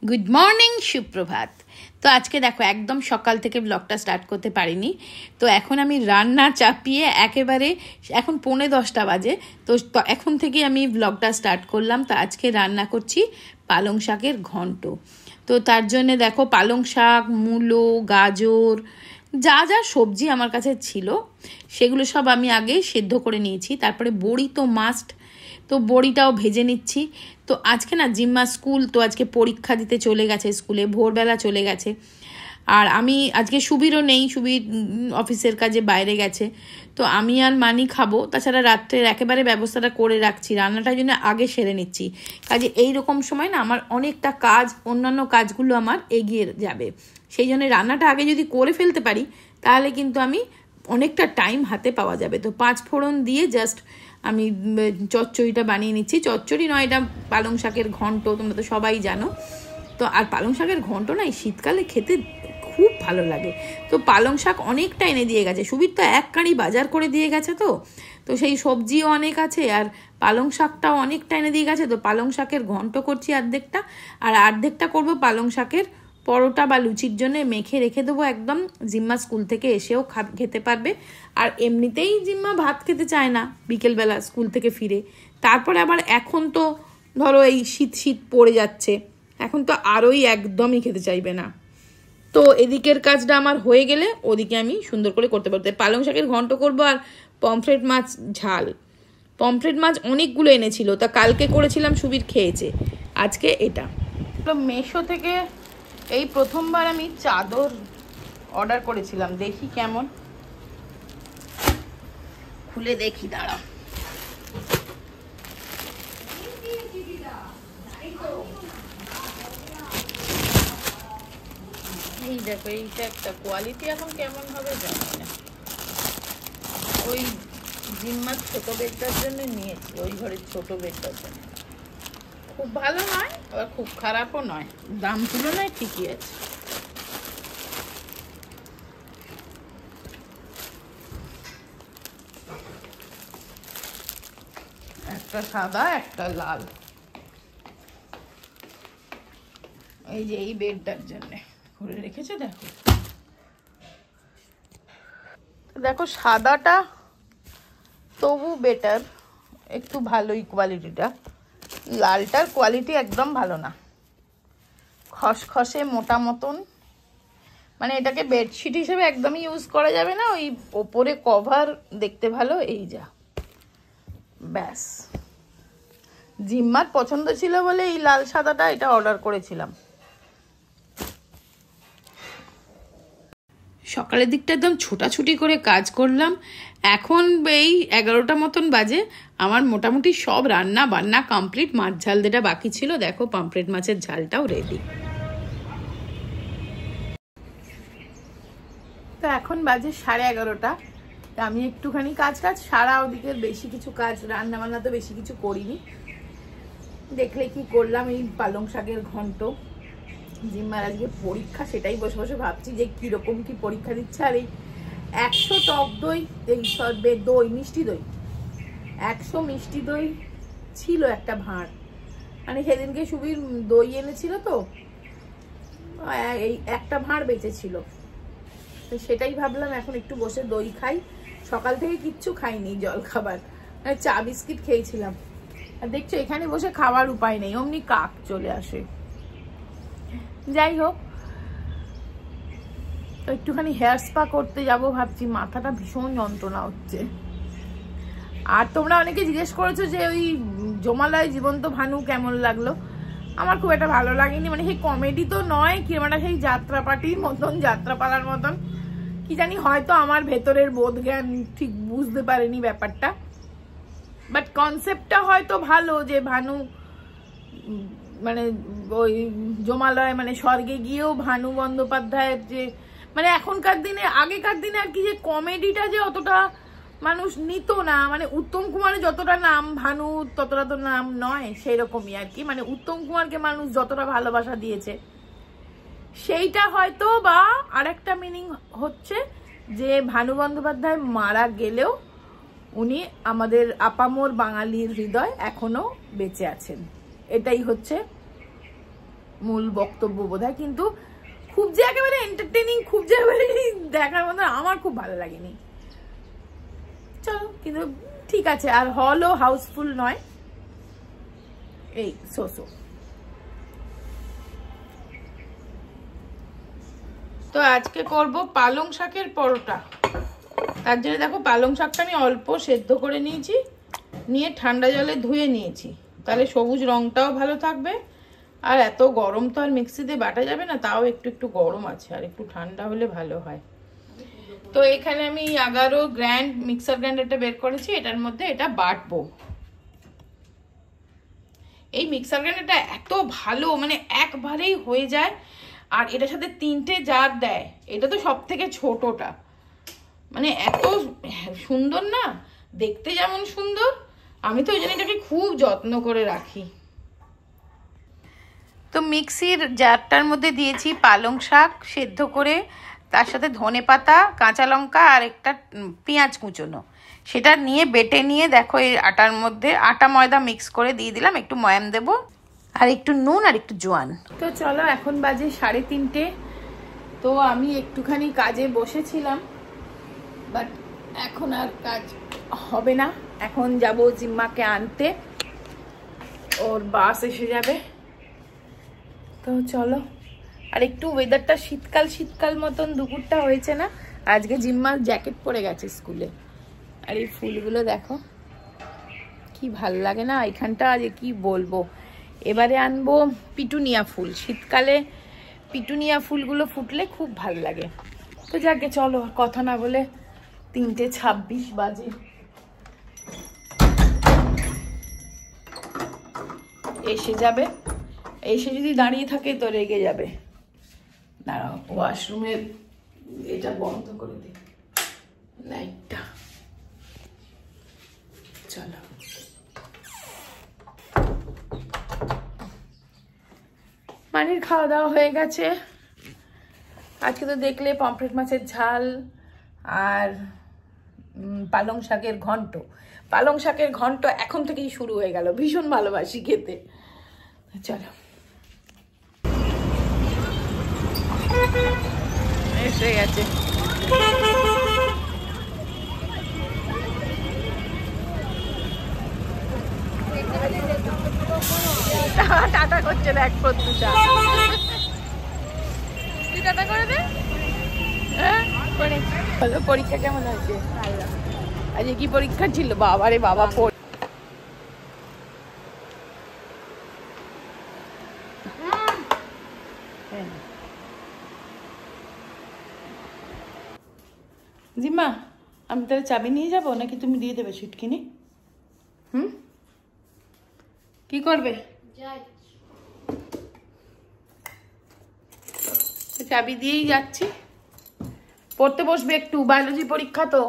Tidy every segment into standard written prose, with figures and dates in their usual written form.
Good morning, সুপ্রভাত। তো আজকে দেখো একদম সকাল থেকে ব্লগটা স্টার্ট করতে পারিনি। তো এখন আমি রান্না চাপিয়ে একেবারে এখন 9:45 বাজে। তো এখন থেকে আমি ব্লগটা স্টার্ট করলাম। তো আজকে রান্না করছি পালং শাকের ঘন্ট। তো তার জন্যে দেখো পালং শাক, মূলো, গাজর, যা যা সবজি আমার কাছে ছিল সেগুলো সব আমি আগে সেদ্ধ করে নিয়েছি। তারপরে বড়ি তো মাস্ট, তো বড়িটাও ভেজে নিচ্ছি। তো আজকে না জিম্মা স্কুল, তো আজকে পরীক্ষা দিতে চলে গেছে স্কুলে, ভোরবেলা চলে গেছে। আর আমি আজকে সুবীরও নেই, সুবীর অফিসের কাজে বাইরে গেছে। তো আমি আর মানি খাবো, তাছাড়া রাত্রের একেবারে ব্যবস্থাটা করে রাখছি, রান্নাটার জন্য আগে সেরে নিচ্ছি। কাজে এইরকম সময় না আমার অনেকটা কাজ, অন্যান্য কাজগুলো আমার এগিয়ে যাবে। সেই জন্য রান্নাটা আগে যদি করে ফেলতে পারি তাহলে কিন্তু আমি অনেকটা টাইম হাতে পাওয়া যাবে। তো 5 ফোড়ন দিয়ে জাস্ট আমি চচ্চড়িটা বানিয়ে নিচ্ছি। চচ্চড়ি নয়, এটা পালং শাকের ঘন্ট, তোমরা তো সবাই জানো। তো আর পালং শাকের ঘন্ট না এই শীতকালে খেতে খুব ভালো লাগে। তো পালং শাক অনেকটা এনে দিয়ে গেছে, সুবীর তো 1 কাঁড়ি বাজার করে দিয়ে গেছে। তো সেই সবজিও অনেক আছে, আর পালং শাকটাও অনেকটা এনে দিয়ে গেছে। তো পালং শাকের ঘন্ট করছি অর্ধেকটা, আর অর্ধেকটা করবো পালং শাকের পরোটা বা লুচির জন্য মেখে রেখে দেবো একদম। জিম্মা স্কুল থেকে এসেও খেতে পারবে। আর এমনিতেই জিম্মা ভাত খেতে চায় না বিকেলবেলা স্কুল থেকে ফিরে। তারপরে আবার এখন তো ধরো এই শীত শীত পড়ে যাচ্ছে, এখন তো আরোই একদমই খেতে চাইবে না। তো এদিকের কাজটা আমার হয়ে গেলে ওদিকে আমি সুন্দর করে করতে পারবো। পালং শাকের ঘন্ট করবো আর পমফ্রেট মাছ ঝাল। পমফ্রেট মাছ অনেকগুলো এনেছিল, তা কালকে করেছিলাম, সুবীর খেয়েছে। আজকে এটা মেশো থেকে এই প্রথমবার আমি চাদর অর্ডার করেছিলাম, দেখি কেমন, খুলে দেখি, দাঁড়াও। এই দেখো, এইটা একটা কোয়ালিটি এখন কেমন হবে জানি না। ওই জিম্মার ছোট বেডটার জন্য নিয়েছি, ওই ঘরের ছোট বেডটার জন্য। খুব ভালো নয়, আবার খুব খারাপও নয়, দাম তুলনায় ঠিকই আছে। একটা সাদা, একটা লাল। এই যে এই বেডটার জন্য করে রেখেছে। দেখো দেখো সাদাটা তবু বেটার, একটু ভালোই কোয়ালিটিটা। লালটার কোয়ালিটি একদম ভালো না, খসখসে মোটা মতন। মানে এটাকে বেডশিট হিসেবে একদমই ইউজ করা যাবে না, ওই ওপরে কভার দেখতে ভালো, এই যা ব্যাস। জিম্মার পছন্দ ছিল বলে এই লাল সাদাটা এটা অর্ডার করেছিলাম। সকালের দিকটা একদম ছোটাছুটি করে কাজ করলাম। এখন এই 11টা মতন বাজে, আমার মোটামুটি সব রান্না বান্না কমপ্লিট। মাছ ঝাল যেটা বাকি ছিল, দেখো পমফ্রেট মাছের ঝালটাও রেডি। তো এখন বাজে 11:30। তা আমি একটুখানি কাজ সারা, ওদিকের বেশি কিছু কাজ, রান্না বান্না তো বেশি কিছু করিনি। দেখলে কি করলাম, এই পালং শাকের ঘন্ট। জিম্মার আজকে পরীক্ষা, সেটাই বসে বসে ভাবছি যে কিরকম কি পরীক্ষা দিচ্ছে। আর এই 100 টক দই, এই দই, মিষ্টি দই, 100 মিষ্টি দই ছিল একটা ভাঁড়। মানে সেদিনকে সুবীর দই এনেছিল, তো এই একটা ভাঁড় বেঁচেছিল। তো সেটাই ভাবলাম এখন একটু বসে দই খাই। সকাল থেকে কিচ্ছু খাইনি, জল খাবার, মানে চা বিস্কিট খেয়েছিলাম। আর দেখছো এখানে বসে খাওয়ার উপায় নেই, অমনি কাক চলে আসে। যাই হোক, একটুখানি হেয়ার স্পা করতে যাব ভাবছি, মাথাটা ভীষণ যন্ত্রণা হচ্ছে। আর তোমরা অনেকে জিজ্ঞেস করেছো যে ওই জমালয় জীবন্ত ভানু কেমন লাগলো। আমার খুব একটা ভালো লাগেনি, মানে সেই কমেডি তো নয়, কিরকম একটা সেই যাত্রাপাটির মতন, যাত্রাপালার মতন কি জানি, হয়তো আমার ভেতরের বোধ জ্ঞান ঠিক বুঝতে পারেনি ব্যাপারটা। বাট কনসেপ্টটা হয়তো ভালো, যে ভানু মানে ওই জমালয় মানে স্বর্গে গিয়েও ভানু বন্দ্যোপাধ্যায়ের যে, মানে এখনকার দিনে, আগেকার দিনে আর কি, যে কমেডিটা যে অতটা মানুষ নিত না। মানে উত্তম কুমারের যতটা নাম, ভানু ততটা তো নাম নয়, সেই রকমই আর কি। মানে উত্তম কুমারকে মানুষ যতটা ভালোবাসা দিয়েছে, সেইটা হয়তো, বা আরেকটা মিনিং হচ্ছে যে ভানু বন্দ্যোপাধ্যায় মারা গেলেও উনি আমাদের আপামর বাঙালির হৃদয় এখনো বেঁচে আছেন। এটাই হচ্ছে মূল বক্তব্য বোধহয়। কিন্তু খুব যে একেবারে এন্টারটেনিং, খুব যে একেবারে দেখার মতো আমার খুব ভালো লাগেনি। চলো, কিন্তু ঠিক আছে। আর হলও হাউসফুল নয়, এই সো। তো আজকে করব পালং শাকের পরোটা। তার জন্য দেখো পালং শাকটা আমি অল্প সেদ্ধ করে নিয়েছি, নিয়ে ঠান্ডা জলে ধুয়ে নিয়েছি, তাহলে সবুজ রংটাও ভালো থাকবে। আর এত গরম তো আর মিক্সিতে বাটা যাবে না, তাও একটু গরম আছে, আর একটু ঠান্ডা হলে ভালো হয়। তো এখানে আমি 11 গ্র্যান্ড মিক্সার গ্রাইন্ডারটা বের করেছি, এটার মধ্যে এটা বাটবো। এই মিক্সার গ্রাইন্ডারটা এত ভালো, মানে একবারেই হয়ে যায়। আর এটার সাথে 3টে জার দেয়, এটা তো সব থেকে ছোটটা, মানে এত সুন্দর না দেখতে, যেমন সুন্দর। আমি তো ওই জন্য এটাকে খুব যত্ন করে রাখি। তো মিক্সির জারটার মধ্যে দিয়েছি পালং শাক সেদ্ধ করে, তার সাথে ধনেপাতা, কাঁচা লঙ্কা আর একটা পেঁয়াজ কুচোনো, সেটা নিয়ে বেটে নিয়ে দেখো এই আটার মধ্যে আটা ময়দা মিক্স করে দিয়ে দিলাম, একটু ময়াম দেব আর একটু নুন আর একটু জোয়ান। তো চলো, এখন বাজে 3:30। তো আমি একটুখানি কাজে বসেছিলাম, বাট এখন আর কাজ হবে না। এখন যাব জিম্মাকে আনতে, ওর বাস এসে যাবে। তো চলো, আর একটু ওয়েদারটা শীতকাল মতন দুপুরটা হয়েছে না। আজকে জিম্মার জ্যাকেট পরে গেছে স্কুলে। আর এই ফুলগুলো দেখো কি ভাল লাগে না এখানটা, আজ কি বলবো। এবারে আনবো পিটুনিয়া ফুল, শীতকালে পিটুনিয়া ফুলগুলো ফুটলে খুব ভাল লাগে। তো যাকে চলো, কথা না বলে 3:26 বাজে। এসে যাবে, এসে যদি দাঁড়িয়ে থাকে তো রেগে যাবে। দাঁড়াও, ওয়াশরুমের এটা বন্ধ করে দিই, লাইটটা। চলো, মানির খাওয়া দাওয়া হয়ে গেছে। আজকে তো দেখলে পমফ্রেট মাছের ঝাল আর পালং শাকের ঘন্ট। পালং শাকের ঘন্ট এখন থেকেই শুরু হয়ে গেল, ভীষণ ভালোবাসি খেতে। চলো, এসে গেছে। টাটা করছে দেখ প্রত্যুষা, তুই টাটা করে দে। হ্যালো, পরীক্ষা কেমন হয়েছে? আজকে কি পরীক্ষা ছিল? বাবারে বাবা, জিম্মা আমি তাহলে চাবি নিয়ে যাবো নাকি তুমি দিয়ে দেবে ছুটকিনি? কি করবে? চাবি দিয়েই যাচ্ছি। পড়তে বসবে একটু, বায়োলজি পরীক্ষা তো।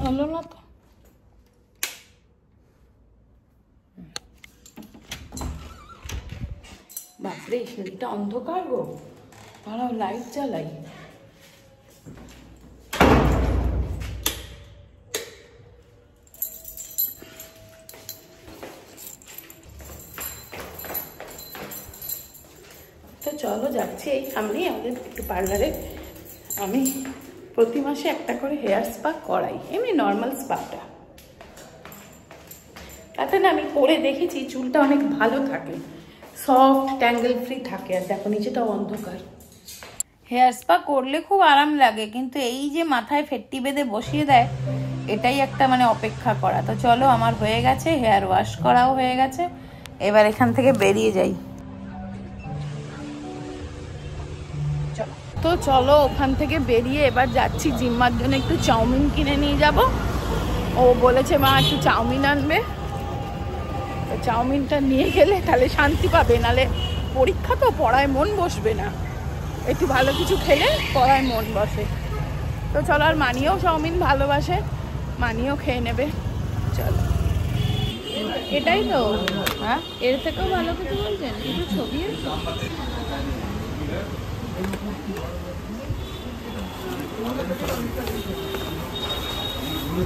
হলো না তো। বাপরে, শরীরটা অন্ধকার গো, ভালো লাইট জ্বালাই। তো চলো, যাচ্ছি এই সামনেই আমাদের একটু পার্লারে। আমি প্রতি মাসে একটা করে হেয়ার স্পা করাই, এমনি নর্মাল স্পাটা। তাতে না আমি করে দেখেছি চুলটা অনেক ভালো থাকে, সফট ট্যাঙ্গেল ফ্রি থাকে। আর দেখো নিচেটাও অন্ধকার। হেয়ার স্পা করলে খুব আরাম লাগে, কিন্তু এই যে মাথায় ফেট্টি বেঁধে বসিয়ে দেয়, এটাই একটা মানে অপেক্ষা করা। তো চলো, আমার হয়ে গেছে, হেয়ার ওয়াশ করাও হয়ে গেছে, এবার এখান থেকে বেরিয়ে যাই। তো চলো, ওখান থেকে বেরিয়ে এবার যাচ্ছি জিম্মার জন্য একটু চাউমিন কিনে নিয়ে যাব। ও বলেছে মা একটু চাউমিন আনবে, তো চাউমিনটা নিয়ে গেলে তাহলে শান্তি পাবে, নালে পরীক্ষা তো, পড়ায় মন বসবে না। একটু ভালো কিছু খেলে পড়ায় মন বসে। তো চলো, আর মানিও চাউমিন ভালোবাসে, মানিও খেয়ে নেবে। চলো, এটাই তো। হ্যাঁ, এর থেকেও ভালো কিছু বলছেন, কিছু ছবি मुझे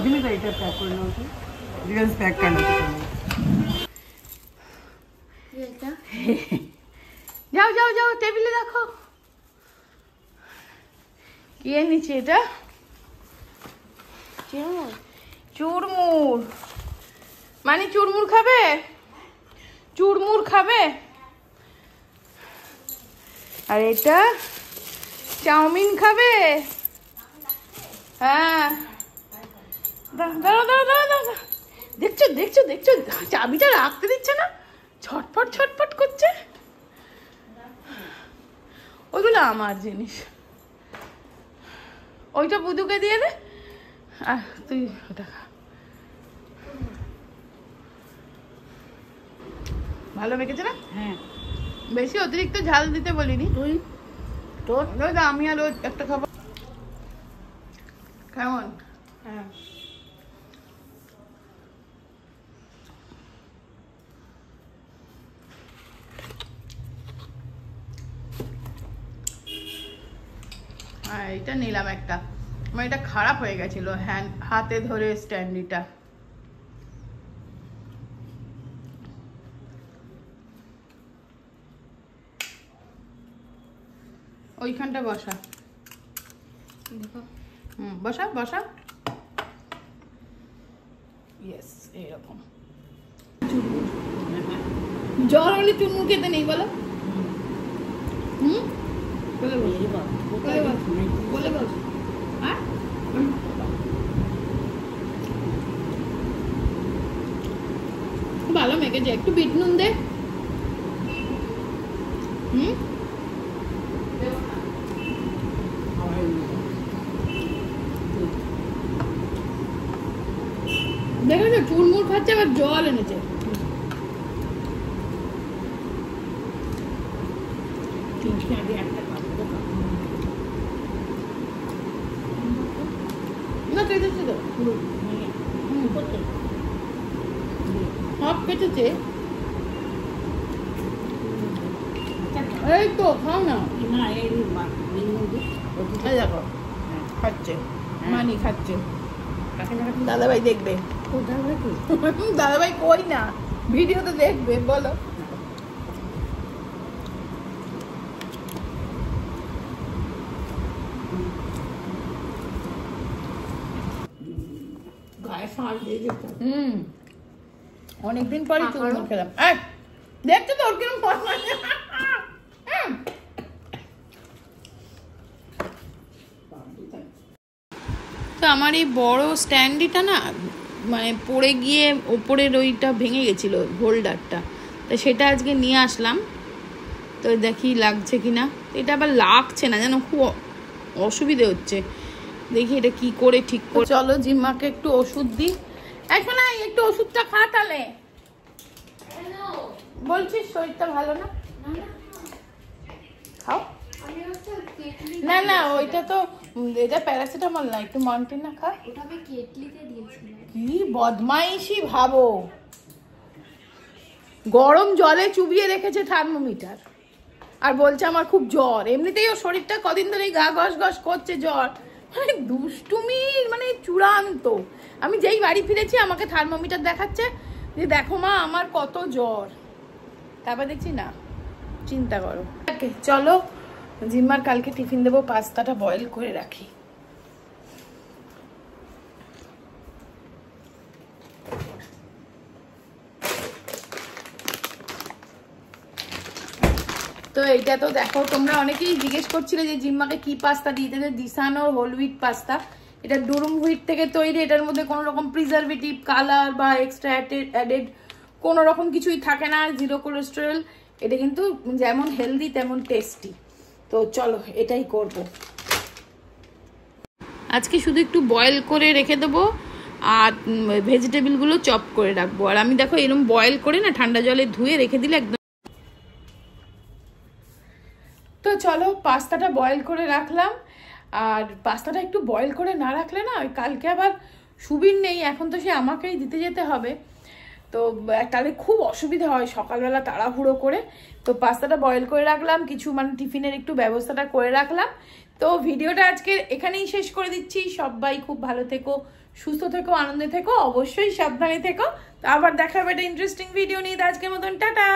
नहीं पैक करना होता पैक करना যাও যাও যাও টেবিলে রাখো। কি এনেছি এটা? চুরমুর। মানে চুরমুর খাবে? চুরমুর খাবে? আর এটা চাউমিন খাবে? হ্যাঁ দাঁড়াও দাঁড়াও দাঁড়াও দাঁড়াও, দেখছো দেখছো দেখছো চাবিটা রাখতে দিচ্ছে না, ছটফট ছটফট করছে। ওইগুলো আমার জিনিস, ওইটা বুধুকে দিয়ে দে আর তুই ওটা খা। ভালো মেখেছে না? হ্যাঁ, বেশি অতিরিক্ত ঝাল দিতে বলিনি। তুই তোর আমি আর ওই একটা খাবার। কেমন? হ্যাঁ এটা নিলাম একটা, আমার এটা খারাপ হয়ে গেছিল হাতে ধরে স্ট্যান্ডিটা। ওইখানটা বসা, বসা বসা। ইয়েস, এইরকম। জ্বর হলে চুনমুন খেতে নেই বলো? বলে বল, বলে বল, বলে বল। হ্যাঁ ভালো মেখেছে, একটু বিট নুন দে। দেখেছো চুরমুর খাচ্ছে আবার জল এনেছে। না কেটেছে তো, সব কেটেছে। এই তো খাও না। দেখো খাচ্ছে, মানি খাচ্ছে। দাদাভাই দেখবে, দাদাভাই কই না, ভিডিওতে দেখবে। বলো অনেকদিন পরে চুরমুর খেলাম। দেখছো তো ওর কিরকম পছন্দ। তো আমার এই বড় স্ট্যান্ডিটা না মানে পড়ে গিয়ে ওপরের ওইটা ভেঙে গেছিল হোল্ডারটা, তো সেটা আজকে নিয়ে আসলাম। তো দেখি লাগছে কিনা, এটা আবার লাগছে না যেন, খুব অসুবিধে হচ্ছে। দেখি এটা কি করে ঠিক করে। চলো জিম্মাকে একটু ওষুধ দিই। এখন একটু ওষুধটা খা তাহলে। বলছিস শরীরটা ভালো না? খাও না না, ওইটা তো এটা প্যারাসিটামল না, একটু মন্টিনা খা। ওটা আমি কেটলিতে দিয়েছিলাম। কি বদমাইশি ভাবো, গরম জলে চুবিয়ে রেখেছে থার্মোমিটার আর বলছে আমার খুব জ্বর। এমনিতেই ওর শরীরটা কদিন ধরেই গা গস গস করছে, জ্বর মানে দুষ্টুমির মানে চূড়ান্ত। আমি যেই বাড়ি ফিরেছি আমাকে থার্মোমিটার দেখাচ্ছে যে দেখো মা আমার কত জ্বর। তারপর দেখছি না, চিন্তা করো। চলো জিম্মার কালকে টিফিন দেবো, পাস্তাটা বয়েল করে রাখি। তো এইটা তো দেখো, তোমরা অনেকেই জিজ্ঞেস করছিলে যে জিম্মাকে কি পাস্তা দিতে, দিসানো হোল হুইট পাস্তা। এটা ডুরুম হুইট থেকে তৈরি, এটার মধ্যে কোনো রকম প্রিজারভেটিভ, কালার বা এক্সট্রা অ্যাডেড কোনো রকম কিছুই থাকে না, জিরো কোলেস্টেরল। এটা কিন্তু যেমন হেলদি তেমন টেস্টি। তো চলো এটাই করব আজকে, শুধু একটু বয়েল করে রেখে দেবো আর ভেজিটেবলগুলো চপ করে রাখবো। আর আমি দেখো এরকম বয়েল করে না ঠান্ডা জলে ধুয়ে রেখে দিলে একদম। তো চলো পাস্তাটা বয়েল করে রাখলাম। আর পাস্তাটা একটু বয়েল করে না রাখলে না ওই কালকে আবার সুবীর নেই, এখন তো সে আমাকেই দিতে যেতে হবে। তো তাহলে খুব অসুবিধা হয় সকালবেলা তাড়াহুড়ো করে। তো পাস্তাটা বয়েল করে রাখলাম, কিছু মানে টিফিনের একটু ব্যবস্থাটা করে রাখলাম। তো ভিডিওটা আজকে এখানেই শেষ করে দিচ্ছি। সবাই খুব ভালো থেকো, সুস্থ থেকো, আনন্দে থেকো, অবশ্যই সাবধানে থেকো। তো আবার দেখা হবে একটা ইন্টারেস্টিং ভিডিও নিয়ে। আজকের মতন টাটা।